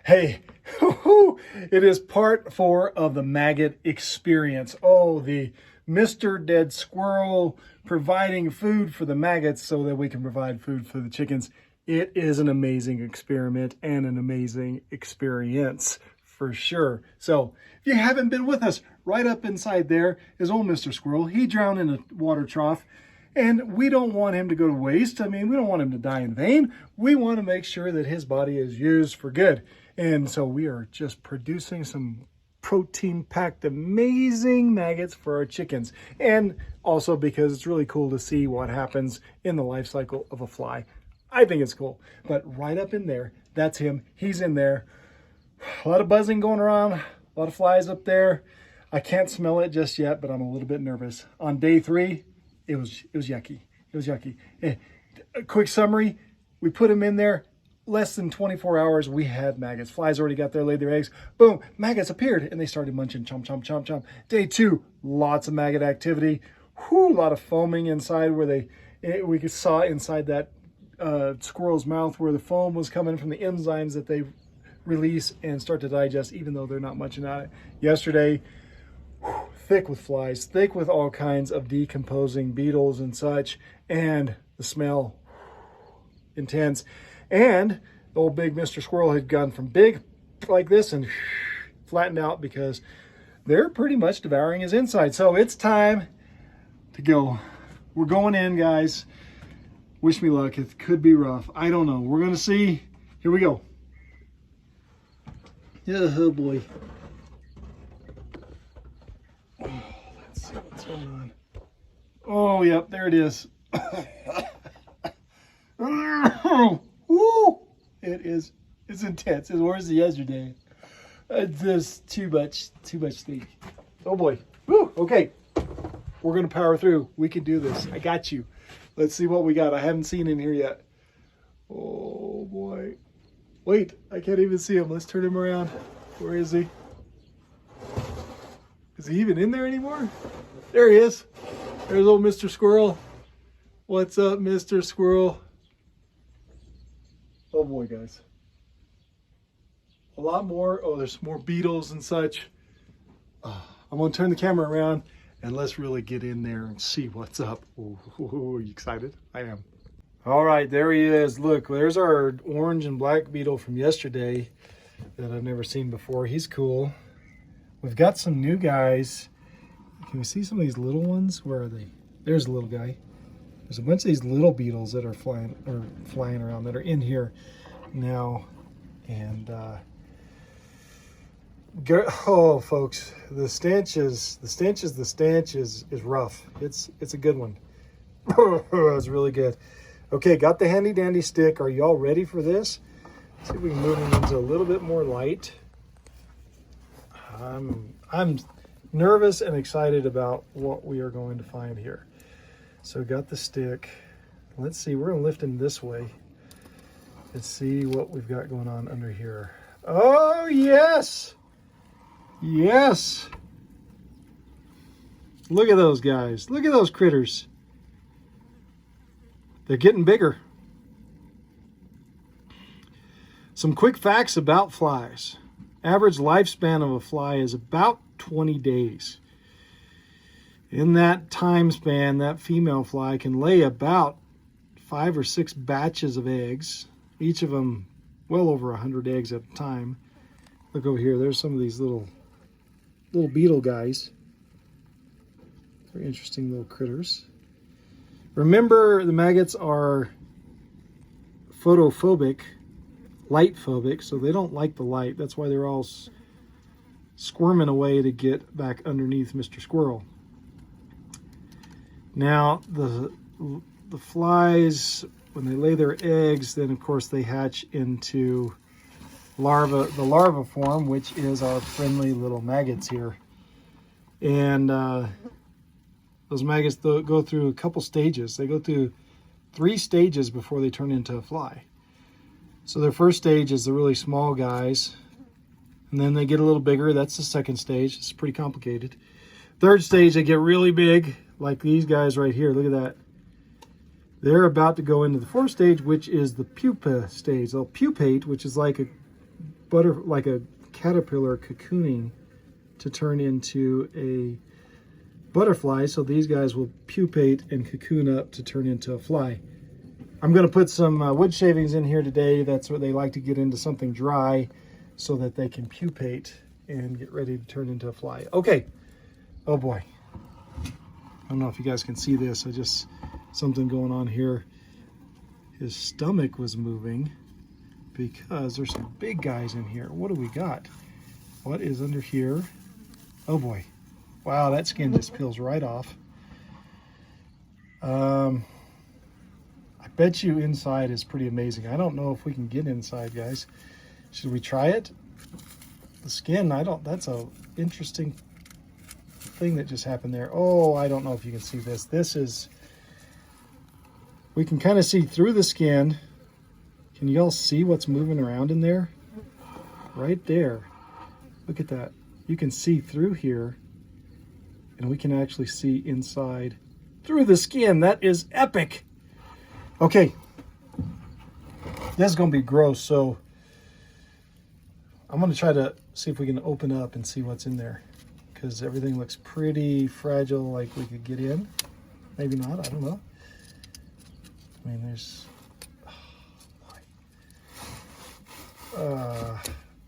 Hey, it is part 4 of the maggot experience. Oh, the Mr. Dead Squirrel providing food for the maggots so that we can provide food for the chickens. It is an amazing experiment and an amazing experience for sure. So if you haven't been with us, right up inside there is old Mr. Squirrel. He drowned in a water trough. And we don't want him to go to waste. I mean, we don't want him to die in vain. We want to make sure that his body is used for good. And so we are just producing some protein-packed, amazing maggots for our chickens. And also because it's really cool to see what happens in the life cycle of a fly. I think it's cool. But right up in there, that's him. He's in there. A lot of buzzing going around. A lot of flies up there. I can't smell it just yet, but I'm a little bit nervous. On day 3, it was yucky. It was yucky. A quick summary, we put them in there. Less than 24 hours, we had maggots. Flies already got there, laid their eggs. Boom, maggots appeared, and they started munching. Chomp, chomp, chomp, chomp. Day 2, lots of maggot activity. Whew, a lot of foaming inside where we saw inside that squirrel's mouth where the foam was coming from the enzymes that they release and start to digest, even though they're not munching on it. Yesterday, thick with flies, thick with all kinds of decomposing beetles and such, and the smell, intense. And the old big Mr. Squirrel had gone from big like this and flattened out because they're pretty much devouring his inside. So it's time to go. We're going in, guys. Wish me luck. It could be rough. I don't know. We're going to see. Here we go. Oh, boy. Let's see what's going on. Oh, yep, there it is. Woo! It's intense. It's worse than yesterday. There's too much steak. Oh boy. Woo! Okay. We're gonna power through. We can do this. I got you. Let's see what we got. I haven't seen in here yet. Oh boy. Wait, I can't even see him. Let's turn him around. Where is he? Is he even in there anymore? There he is. There's old Mr. Squirrel. What's up, Mr. Squirrel? Oh boy, guys. A lot more. Oh, there's more beetles and such. I'm going to turn the camera around and let's really get in there and see what's up. Ooh, are you excited? I am. All right, there he is. Look, there's our orange and black beetle from yesterday that I've never seen before. He's cool. We've got some new guys. Can we see some of these little ones? Where are they? There's a little guy. There's a bunch of these little beetles that are flying around that are in here now. And oh, folks, the stench is rough. It's a good one. It's really good. Okay, got the handy dandy stick. Are y'all ready for this? Let's see if we can move them into a little bit more light. I'm nervous and excited about what we are going to find here. So got the stick. Let's see, we're gonna lift him this way. Let's see what we've got going on under here. Oh, yes. Yes. Look at those guys. Look at those critters. They're getting bigger. Some quick facts about flies. Average lifespan of a fly is about 20 days. In that time span, that female fly can lay about 5 or 6 batches of eggs, each of them well over 100 eggs at a time. Look over here, there's some of these little beetle guys. Very interesting little critters. Remember, the maggots are photophobic, light phobic, so they don't like the light. That's why they're all squirming away to get back underneath Mr. Squirrel. Now, the flies, when they lay their eggs, then of course they hatch into the larva form, which is our friendly little maggots here. And those maggots go through a couple stages. They go through 3 stages before they turn into a fly. So their first stage is the really small guys, and then they get a little bigger. That's the second stage. It's pretty complicated. Third stage, they get really big, like these guys right here. Look at that. They're about to go into the fourth stage, which is the pupa stage. They'll pupate, which is like a like a caterpillar cocooning to turn into a butterfly. So these guys will pupate and cocoon up to turn into a fly. I'm going to put some wood shavings in here today. That's what they like to get into something dry so that they can pupate and get ready to turn into a fly. Okay. Oh boy. I don't know if you guys can see this. Something going on here. His stomach was moving because there's some big guys in here. What do we got? What is under here? Oh boy. Wow, that skin just peels right off. I bet you inside is pretty amazing. I don't know if we can get inside, guys. Should we try it? The skin, that's a interesting thing that just happened there. Oh, I don't know if you can see this. We can kind of see through the skin. Can you all see what's moving around in there? Right there. Look at that. You can see through here, and we can actually see inside through the skin. That is epic. Okay. This is going to be gross, so I'm going to try to see if we can open up and see what's in there, because everything looks pretty fragile, like we could get in. Maybe not, I don't know. I mean, there's...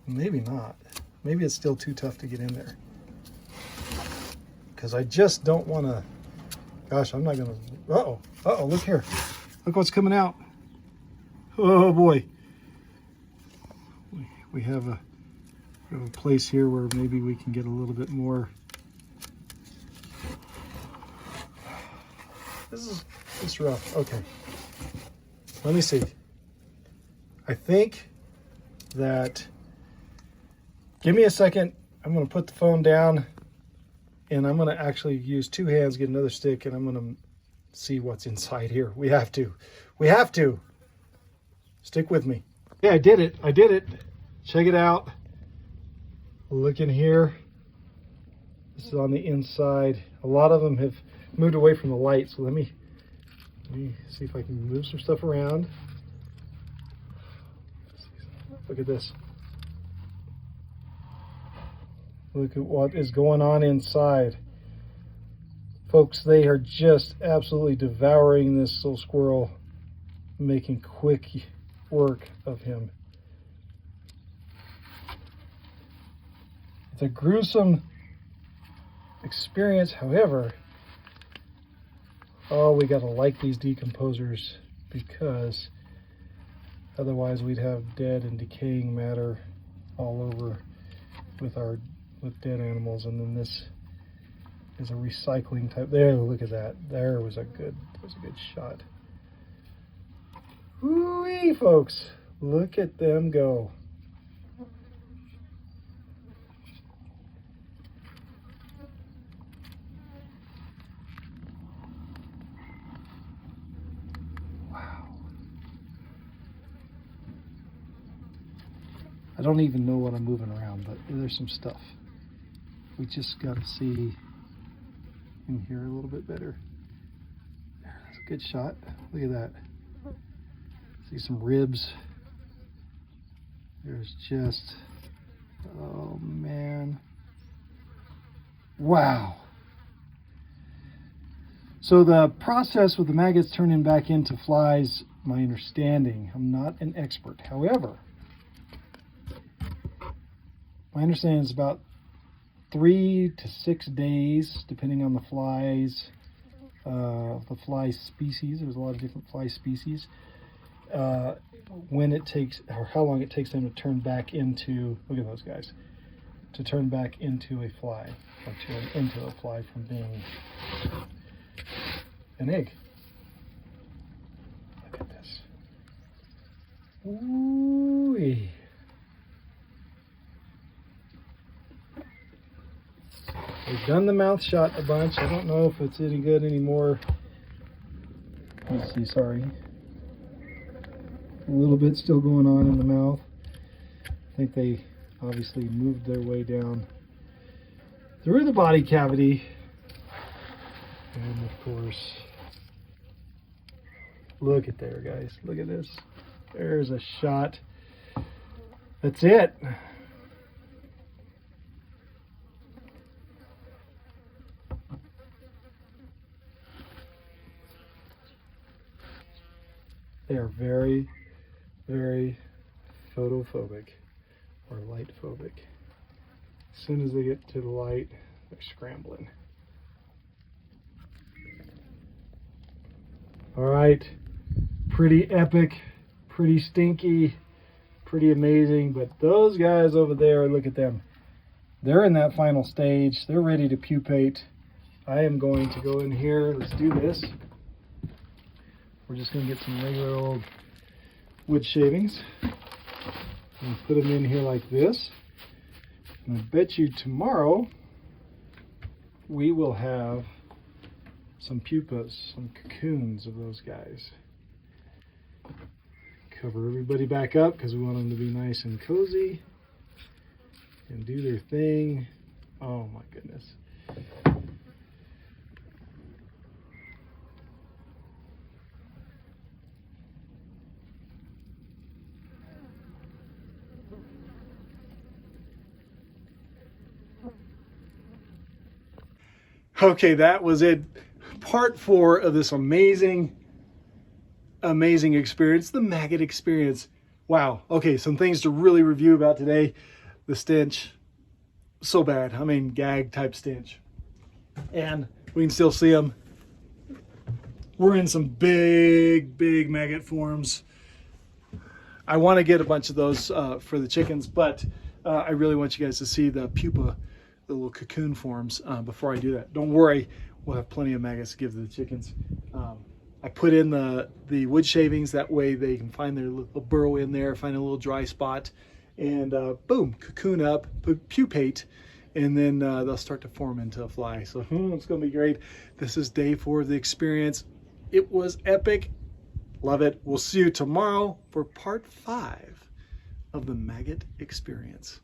maybe not. Maybe it's still too tough to get in there. Because I just don't want to... Gosh, I'm not going to... Uh-oh. Uh-oh, look here. Look what's coming out. Oh, boy. We have a place here where maybe we can get a little bit more... This is rough. Okay. Let me see. I think that... Give me a second. I'm going to put the phone down, and I'm going to actually use two hands, get another stick, and I'm going to see what's inside here. We have to. We have to. Stick with me. Yeah, I did it. I did it. Check it out. Look in here. This is on the inside. A lot of them have moved away from the light, so let me see if I can move some stuff around. Look at this. Look at what is going on inside. Folks, they are just absolutely devouring this little squirrel, making quick work of him. It's a gruesome experience, however, oh, we gotta like these decomposers, because otherwise we'd have dead and decaying matter all over with dead animals. And then this is a recycling type. There, look at that. There was a good shot. Whoo-wee, folks. Look at them go. Wow. I don't even know what I'm moving around, but there's some stuff. We just got to see in here a little bit better. That's a good shot. Look at that. See some ribs. There's just, oh man. Wow. So the process with the maggots turning back into flies, my understanding, I'm not an expert. However, my understanding is about 3 to 6 days, depending on the flies, the fly species. There's a lot of different fly species. When it takes, or how long it takes them to turn back into, look at those guys, to turn back into a fly, or turn into a fly from being an egg. Look at this. Ooh-wee. We've done the mouth shot a bunch. I don't know if it's any good anymore. Let's see, sorry. A little bit still going on in the mouth. I think they obviously moved their way down through the body cavity. And of course, look at there, guys. Look at this. There's a shot. That's it. They are very, very photophobic or light phobic. As soon as they get to the light, they're scrambling. All right, pretty epic, pretty stinky, pretty amazing, but those guys over there, look at them. They're in that final stage. They're ready to pupate. I am going to go in here. Let's do this. We're just going to get some regular old wood shavings and put them in here like this. And I bet you tomorrow we will have some pupas, some cocoons of those guys. Cover everybody back up because we want them to be nice and cozy and do their thing. Oh my goodness. Okay, that was it. Part 4 of this amazing experience, the maggot experience. Wow. Okay, some things to really review about today. The stench, so bad. I mean, gag type stench. And we can still see them. We're in some big maggot forms. I want to get a bunch of those for the chickens, but I really want you guys to see the pupa, the little cocoon forms before I do that. Don't worry, we'll have plenty of maggots to give to the chickens. I put in the wood shavings, that way they can find their little burrow in there, find a little dry spot, and boom, cocoon up, pupate, and then they'll start to form into a fly. So it's gonna be great. This is day 4 of the experience. It was epic. Love it. We'll see you tomorrow for part 5 of the maggot experience.